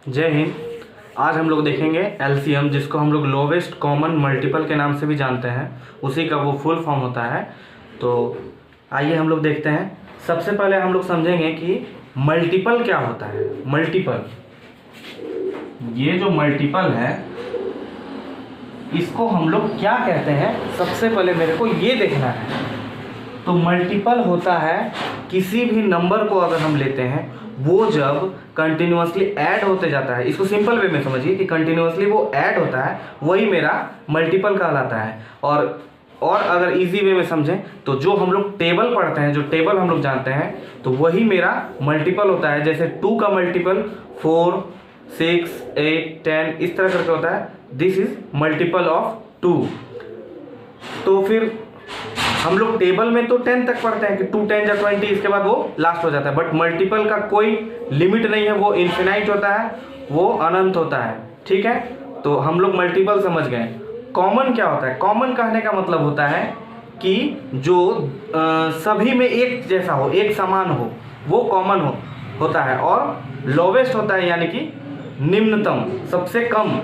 जय हिंद। आज हम लोग देखेंगे एलसीएम, जिसको हम लोग लोवेस्ट कॉमन मल्टीपल के नाम से भी जानते हैं, उसी का वो फुल फॉर्म होता है। तो आइए हम लोग देखते हैं। सबसे पहले हम लोग समझेंगे कि मल्टीपल क्या होता है। मल्टीपल, ये जो मल्टीपल है इसको हम लोग क्या कहते हैं, सबसे पहले मेरे को ये देखना है। तो मल्टीपल होता है किसी भी नंबर को अगर हम लेते हैं वो जब कंटिन्यूअसली ऐड होते जाता है, इसको सिंपल वे में समझिए कि कंटिन्यूअसली वो ऐड होता है, वही मेरा मल्टीपल कहलाता है। और अगर इजी वे में समझें तो जो हम लोग टेबल पढ़ते हैं, जो टेबल हम लोग जानते हैं, तो वही मेरा मल्टीपल होता है। जैसे 2 का मल्टीपल 4, 6, 8, 10 इस तरह करके होता है। This is multiple of 2। तो फिर हम लोग टेबल में तो 10 तक पढ़ते हैं कि 2 10 या 20, इसके बाद वो लास्ट हो जाता है। बट मल्टीपल का कोई लिमिट नहीं है, वो इन्फिनाइट होता है, वो अनंत होता है। ठीक है, तो हम लोग मल्टीपल समझ गए। कॉमन क्या होता है? कॉमन कहने का मतलब होता है कि जो सभी में एक जैसा हो, एक समान हो, वो कॉमन होता है। और लोवेस्ट होता है यानी कि निम्नतम, सबसे कम,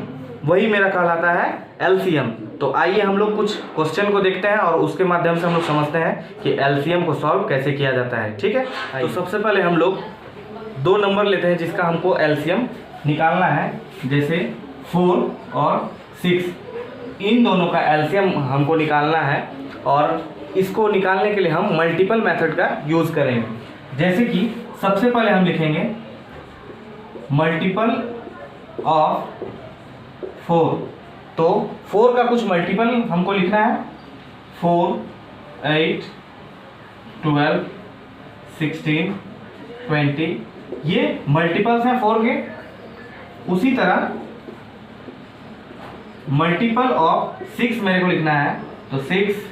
वही मेरा कहलाता है एलसीएम। तो आइए हम लोग कुछ क्वेश्चन को देखते हैं और उसके माध्यम से हम लोग समझते हैं कि एलसीएम को सॉल्व कैसे किया जाता है। ठीक है, तो सबसे पहले हम लोग 2 नंबर लेते हैं जिसका हमको एलसीएम निकालना है। जैसे 4 और 6, इन दोनों का एलसीएम हमको निकालना है और इसको निकालने के लिए हम मल्टीपल मेथड का यूज़ करेंगे। जैसे कि सबसे पहले हम लिखेंगे मल्टीपल ऑफ 4। तो 4 का कुछ मल्टीपल हमको लिखना है। 4, 8, 12, 16, 20, ये मल्टीपल्स हैं 4 के। उसी तरह मल्टीपल ऑफ 6 मेरे को लिखना है। तो 6,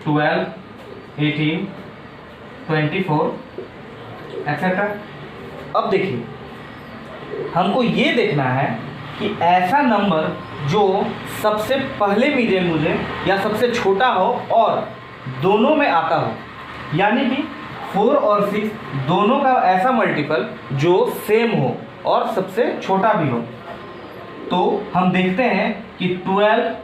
12, 18, 24 एक्सेट्रा। अब देखिए, हमको ये देखना है कि ऐसा नंबर जो सबसे पहले मिले मुझे या सबसे छोटा हो और दोनों में आता हो, यानी कि 4 और 6 दोनों का ऐसा मल्टीपल जो सेम हो और सबसे छोटा भी हो। तो हम देखते हैं कि 12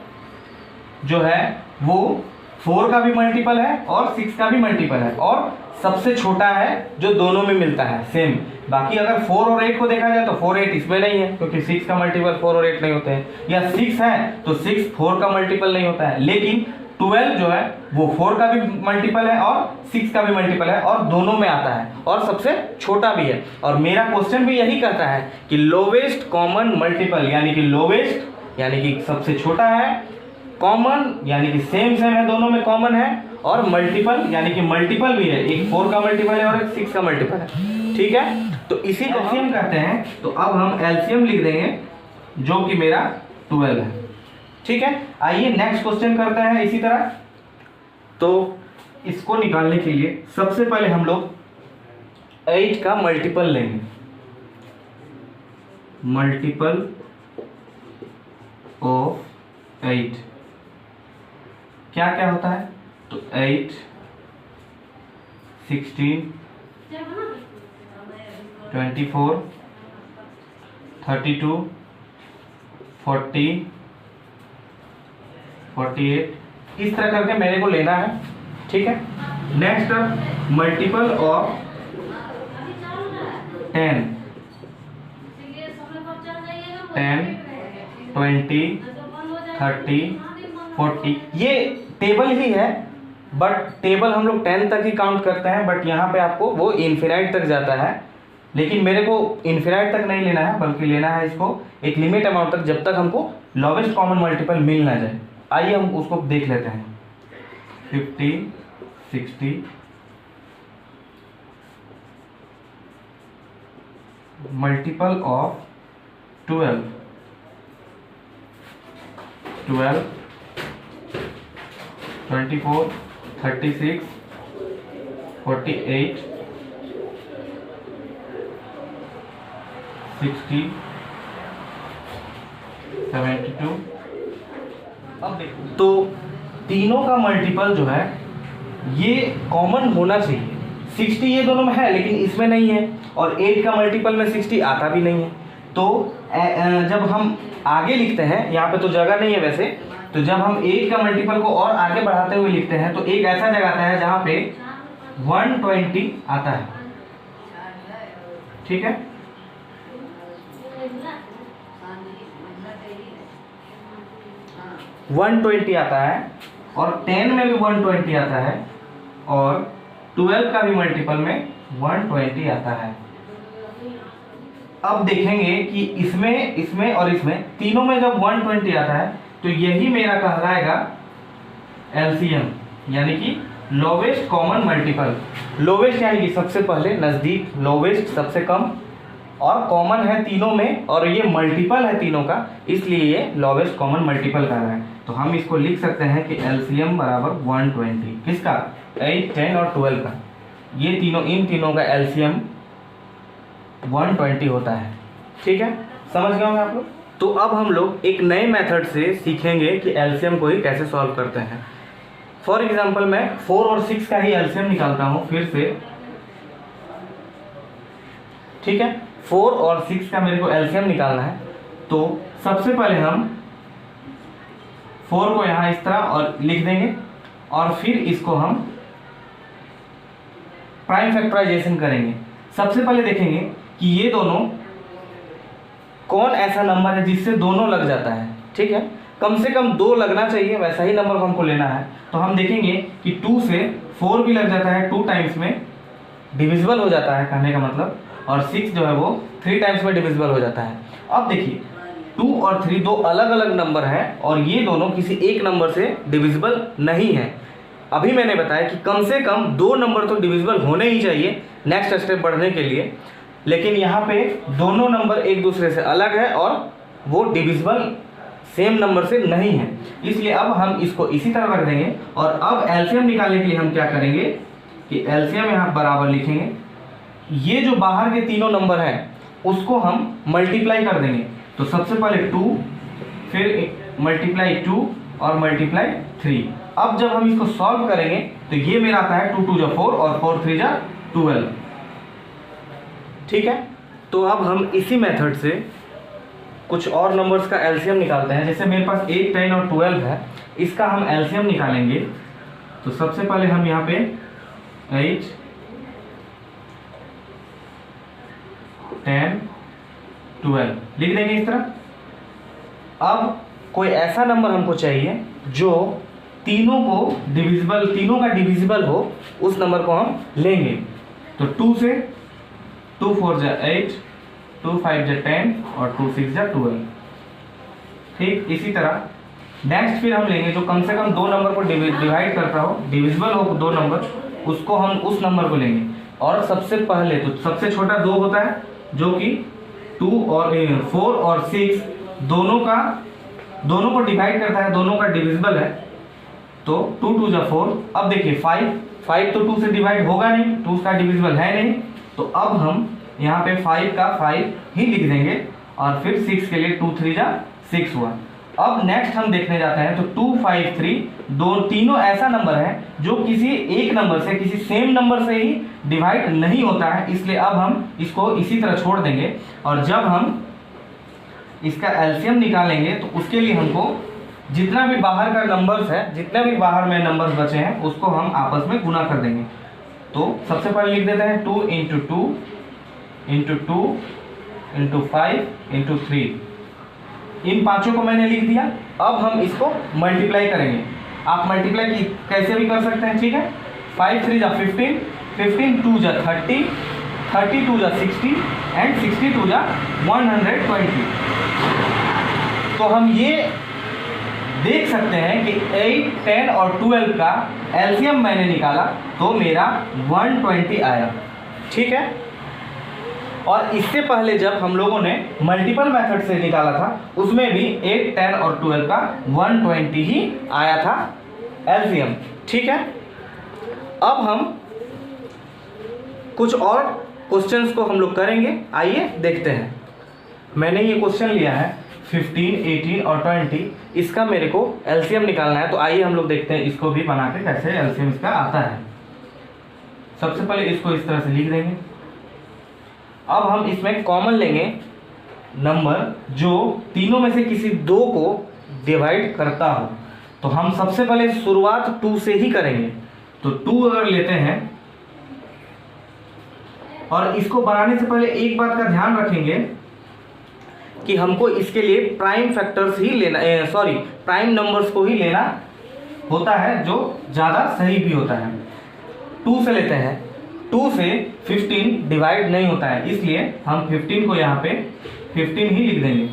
जो है वो 4 का भी मल्टीपल है और 6 का भी मल्टीपल है और सबसे छोटा है जो दोनों में मिलता है सेम। बाकी अगर 4 और 8 को देखा जाए तो 4 8 इसमें नहीं है, क्योंकि 6 का मल्टीपल 4 और 8 नहीं होते हैं। या 6 है तो 6 4 का मल्टीपल नहीं होता है। लेकिन 12 जो है वो 4 का भी मल्टीपल है और 6 का भी मल्टीपल है और दोनों में आता है और सबसे छोटा भी है। और मेरा क्वेश्चन भी यही कहता है कि लोवेस्ट कॉमन मल्टीपल, यानी कि लोवेस्ट यानी कि सबसे छोटा है, कॉमन यानी कि सेम है, दोनों में कॉमन है, और मल्टीपल यानी कि मल्टीपल भी है, एक 4 का मल्टीपल है और एक 6 का मल्टीपल है। ठीक है, तो इसी को एलसीएम कहते हैं। तो अब हम एलसीएम लिख देंगे जो कि मेरा 12 है। ठीक है, आइए नेक्स्ट क्वेश्चन करते हैं इसी तरह। तो इसको निकालने के लिए सबसे पहले हम लोग 8 का मल्टीपल लेंगे। मल्टीपल ऑफ 8 क्या क्या होता है? तो 8, 16, 24, 32, 40, 48 इस तरह करके मेरे को लेना है। ठीक है, नेक्स्ट मल्टीपल ऑफ 10, 20, 30, 40 ये टेबल ही है, बट टेबल हम लोग 10 तक ही काउंट करते हैं। बट यहाँ पे आपको वो इन्फिनाइट तक जाता है, लेकिन मेरे को इन्फिनाइट तक नहीं लेना है, बल्कि लेना है इसको एक लिमिट अमाउंट तक, जब तक हमको लोवेस्ट कॉमन मल्टीपल मिल ना जाए। आइए हम उसको देख लेते हैं। 50, 60, मल्टीपल ऑफ 12, 24, 36, 48, 60, 72। अब देखो, तो तीनों का मल्टीपल जो है ये कॉमन होना चाहिए। 60 ये दोनों में है लेकिन इसमें नहीं है, और 8 का मल्टीपल में 60 आता भी नहीं है। तो जब हम आगे लिखते हैं, यहाँ पे तो जगह नहीं है वैसे, तो जब हम 8 का मल्टीपल को और आगे बढ़ाते हुए लिखते हैं तो एक ऐसा जगह आता है जहाँ पे 120 आता है। ठीक है, वन 120 आता है और 10 में भी 120 आता है और 12 का भी मल्टीपल में 120 आता है। अब देखेंगे कि इसमें, इसमें और इसमें तीनों में जब 120 आता है तो यही मेरा कहलाएगा एलसीएम, यानी कि लोवेस्ट कॉमन मल्टीपल। लोवेस्ट यानी कि सबसे पहले नज़दीक, लोवेस्ट सबसे कम, और कॉमन है तीनों में और ये मल्टीपल है तीनों का, इसलिए ये लोवेस्ट कॉमन मल्टीपल का है। तो हम इसको लिख सकते हैं कि एलसीएम बराबर 120, किसका? 8, 10 और 12 का। ये तीनों, इन तीनों का एलसीएम 120 होता है। ठीक है, समझ गए होंगे आप लोग। तो अब हम लोग एक नए मेथड से सीखेंगे कि एलसीएम को ही कैसे सॉल्व करते हैं। फॉर एग्जांपल मैं 4 और 6 का ही एलसीएम निकालता हूँ फिर से। ठीक है, 4 और 6 का मेरे को एलसीएम निकालना है। तो सबसे पहले हम 4 को यहाँ इस तरह और लिख देंगे और फिर इसको हम प्राइम फैक्टराइजेशन करेंगे। सबसे पहले देखेंगे कि ये दोनों कौन ऐसा नंबर है जिससे दोनों लग जाता है। ठीक है, कम से कम 2 लगना चाहिए, वैसा ही नंबर को हमको लेना है। तो हम देखेंगे कि 2 से 4 भी लग जाता है, 2 टाइम्स में डिविजिबल हो जाता है कहने का मतलब, और 6 जो है वो 3 टाइम्स में डिविजिबल हो जाता है। अब देखिए 2 और 3 दो अलग अलग नंबर हैं और ये दोनों किसी एक नंबर से डिविजिबल नहीं है। अभी मैंने बताया कि कम से कम 2 नंबर तो डिविजिबल होने ही चाहिए नेक्स्ट स्टेप बढ़ने के लिए, लेकिन यहाँ पे दोनों नंबर एक दूसरे से अलग है और वो डिविजिबल सेम नंबर से नहीं है, इसलिए अब हम इसको इसी तरह रख देंगे। और अब एलसीएम निकालने के लिए हम क्या करेंगे कि एलसीएम यहाँ बराबर लिखेंगे, ये जो बाहर के तीनों नंबर हैं उसको हम मल्टीप्लाई कर देंगे। तो सबसे पहले 2, फिर मल्टीप्लाई 2 और मल्टीप्लाई 3। अब जब हम इसको सॉल्व करेंगे तो ये मेरा आता है 2 2 जा 4 और 4 3 जा 12। ठीक है, तो अब हम इसी मेथड से कुछ और नंबर्स का एलसीएम निकालते हैं। जैसे मेरे पास 8, 10 और 12 है, इसका हम एलसीएम निकालेंगे। तो सबसे पहले हम यहाँ पे 8, 10, 12 लिख देंगे इस तरह। अब कोई ऐसा नंबर हमको चाहिए जो तीनों का डिविजिबल हो, उस नंबर को हम लेंगे। तो 2 से 2 4 जा 8, 2 5 जा 10 और 2 6 जा 12। ठीक, इसी तरह नेक्स्ट फिर हम लेंगे जो कम से कम 2 नंबर को डिवाइड करता हो, डिविजिबल हो 2 नंबर, उसको हम उस नंबर को लेंगे। और सबसे पहले तो सबसे छोटा 2 होता है जो कि 2 और 4 और 6 दोनों को डिवाइड करता है, दोनों का डिविजिबल है। तो 2 2 जा 4। अब देखिए 5 तो 2 से डिवाइड होगा नहीं, 2 का डिविजिबल है नहीं, तो अब हम यहाँ पे 5 का 5 ही लिख देंगे और फिर 6 के लिए 2 3 जा 6 हुआ। अब नेक्स्ट हम देखने जाते हैं तो 2 5 3 तीनों ऐसा नंबर है जो किसी एक नंबर से, किसी सेम नंबर से ही डिवाइड नहीं होता है, इसलिए अब हम इसको इसी तरह छोड़ देंगे। और जब हम इसका एलसीएम निकालेंगे तो उसके लिए हमको जितना भी बाहर का नंबर्स है, जितने भी बाहर में नंबर्स बचे हैं उसको हम आपस में गुना कर देंगे। तो सबसे पहले लिख देते हैं 2 × 2 × 2 × 5 × 3। इन पांचों को मैंने लिख दिया। अब हम इसको मल्टीप्लाई करेंगे। आप मल्टीप्लाई कैसे भी कर सकते हैं, ठीक है। 5 3 जा 15, 15 2 जा 30, 30 2 जा 60 एंड 60 2 जा 120। तो हम ये देख सकते हैं कि 8, 10 और 12 का एलसीएम मैंने निकाला तो मेरा 120 आया। ठीक है, और इससे पहले जब हम लोगों ने मल्टीपल मेथड से निकाला था उसमें भी 8, 10 और 12 का 120 ही आया था एलसीएम। ठीक है, अब हम कुछ और क्वेश्चंस को हम लोग करेंगे, आइए देखते हैं। मैंने ये क्वेश्चन लिया है 15, 18 और 20, इसका मेरे को एलसीएम निकालना है। तो आइए हम लोग देखते हैं इसको भी बना के कैसे एलसीएम इसका आता है। सबसे पहले इसको इस तरह से लिख देंगे अब हम इसमें कॉमन लेंगे नंबर जो तीनों में से किसी दो को डिवाइड करता हो। तो हम सबसे पहले शुरुआत 2 से ही करेंगे। तो 2 अगर लेते हैं, और इसको बनाने से पहले एक बात का ध्यान रखेंगे कि हमको इसके लिए प्राइम फैक्टर्स ही लेना, प्राइम नंबर्स को ही लेना होता है, जो ज़्यादा सही भी होता है। 2 से लेते हैं, 2 से 15 डिवाइड नहीं होता है, इसलिए हम 15 को यहाँ पे 15 ही लिख देंगे।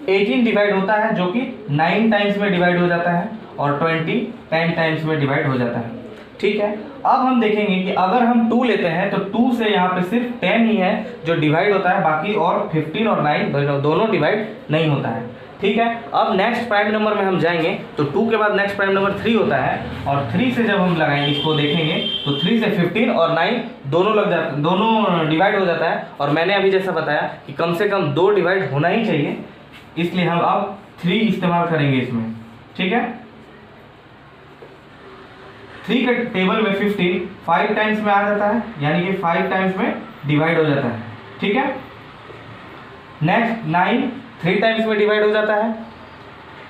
18 डिवाइड होता है, जो कि 9 टाइम्स में डिवाइड हो जाता है, और 20 10 टाइम्स में डिवाइड हो जाता है। ठीक है, अब हम देखेंगे कि अगर हम 2 लेते हैं तो 2 से यहाँ पे सिर्फ 10 ही है जो डिवाइड होता है, बाकी और 15 और 9 दोनों डिवाइड नहीं होता है। ठीक है, अब नेक्स्ट प्राइम नंबर में हम जाएंगे तो 2 के बाद नेक्स्ट प्राइम नंबर 3 होता है, और 3 से जब हम लगाएंगे इसको देखेंगे तो 3 से 15 और 9 दोनों डिवाइड हो जाता है। और मैंने अभी जैसा बताया कि कम से कम 2 डिवाइड होना ही चाहिए, इसलिए हम अब 3 इस्तेमाल करेंगे इसमें। ठीक है, 3 के टेबल में 15 5 टाइम्स में आ जाता है, यानी कि 5 टाइम्स में डिवाइड हो जाता है। ठीक है, नेक्स्ट 9 3 टाइम्स में डिवाइड हो जाता है,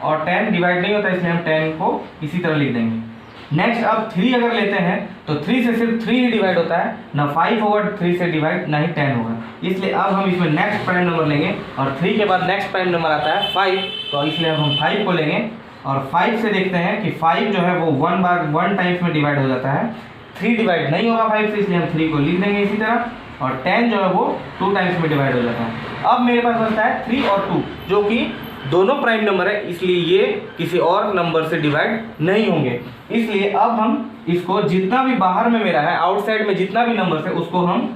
और 10 डिवाइड नहीं होता, इसलिए हम 10 को इसी तरह लिख देंगे। नेक्स्ट अब 3 अगर लेते हैं तो 3 से सिर्फ 3 ही डिवाइड होता है, ना 5 होगा 3 से डिवाइड, ना ही 10 होगा, इसलिए अब हम इसमें नेक्स्ट प्राइम नंबर लेंगे, और 3 के बाद नेक्स्ट प्राइम नंबर आता है 5, तो इसलिए अब हम 5 को लेंगे। और 5 से देखते हैं कि 5 जो है वो 1 टाइम्स में डिवाइड हो जाता है, 3 डिवाइड नहीं होगा 5 से, इसलिए हम 3 को लिख देंगे इसी तरह, और 10 जो है वो 2 टाइम्स में डिवाइड हो जाता है। अब मेरे पास बचता है 3 और 2, जो कि दोनों प्राइम नंबर है, इसलिए ये किसी और नंबर से डिवाइड नहीं होंगे। इसलिए अब हम इसको जितना भी बाहर में मेरा है, आउटसाइड में जितना भी नंबर है, उसको हम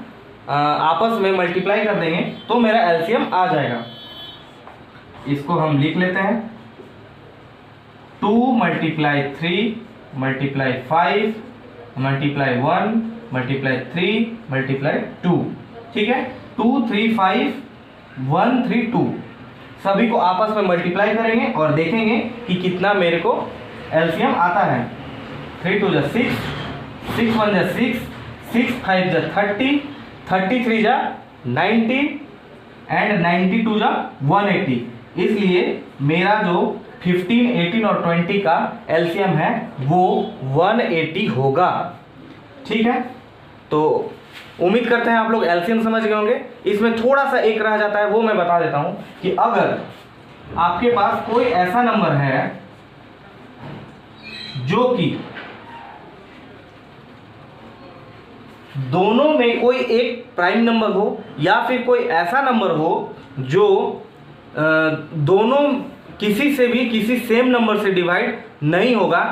आपस में मल्टीप्लाई कर देंगे, तो मेरा एलसीएम आ जाएगा। इसको हम लिख लेते हैं, 2 × 3 × 5 × 1 × 3 × 2। ठीक है, 2 3 5 1 3 2 सभी को आपस में मल्टीप्लाई करेंगे और देखेंगे कि कितना मेरे को एलसीएम आता है। 3 2 जा 6, 6 1 जा 6, 6 5 जा 30, 33 जा 90 एंड 92 जा 180। इसलिए मेरा जो 15, 18 और 20 का एलसीएम है वो 180 होगा। ठीक है, तो उम्मीद करते हैं आप लोग एलसीएम समझ गए होंगे। इसमें थोड़ा सा एक रह जाता है, वो मैं बता देता हूं कि अगर आपके पास कोई ऐसा नंबर है जो कि दोनों में कोई एक प्राइम नंबर हो, या फिर कोई ऐसा नंबर हो जो दोनों किसी से भी किसी सेम नंबर से डिवाइड नहीं होगा,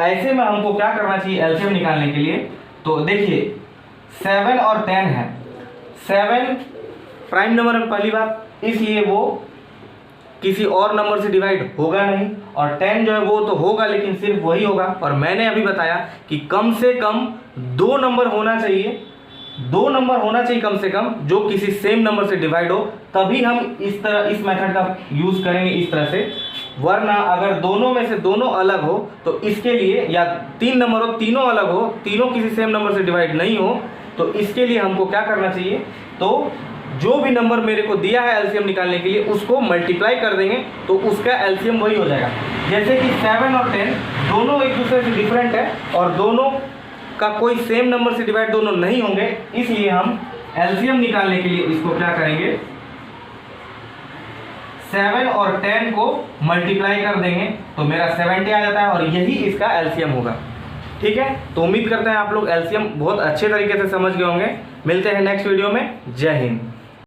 ऐसे में हमको क्या करना चाहिए एलसीएम निकालने के लिए। तो देखिए 7 और 10 है, 7 प्राइम नंबर है पहली बात, इसलिए वो किसी और नंबर से डिवाइड होगा नहीं, और 10 जो है वो तो होगा लेकिन सिर्फ वही होगा। और मैंने अभी बताया कि कम से कम 2 नंबर होना चाहिए, 2 नंबर होना चाहिए कम से कम जो किसी सेम नंबर से डिवाइड हो, तभी हम इस तरह इस मेथड का यूज़ करेंगे इस तरह से। वरना अगर दोनों में से दोनों अलग हो तो इसके लिए, या 3 नंबर हो तीनों अलग हो, तीनों किसी सेम नंबर से डिवाइड नहीं हो, तो इसके लिए हमको क्या करना चाहिए, तो जो भी नंबर मेरे को दिया है एलसीएम निकालने के लिए उसको मल्टीप्लाई कर देंगे तो उसका एलसीएम वही हो जाएगा। जैसे कि 7 और 10 दोनों एक दूसरे से डिफरेंट है और दोनों का कोई सेम नंबर से डिवाइड दोनों नहीं होंगे, इसलिए हम एलसीएम निकालने के लिए इसको क्या करेंगे, 7 और 10 को मल्टीप्लाई कर देंगे तो मेरा 70 आ जाता है, और यही इसका एलसीएम होगा। ठीक है, तो उम्मीद करते हैं आप लोग एलसीएम बहुत अच्छे तरीके से समझ गए होंगे। मिलते हैं नेक्स्ट वीडियो में। जय हिंद।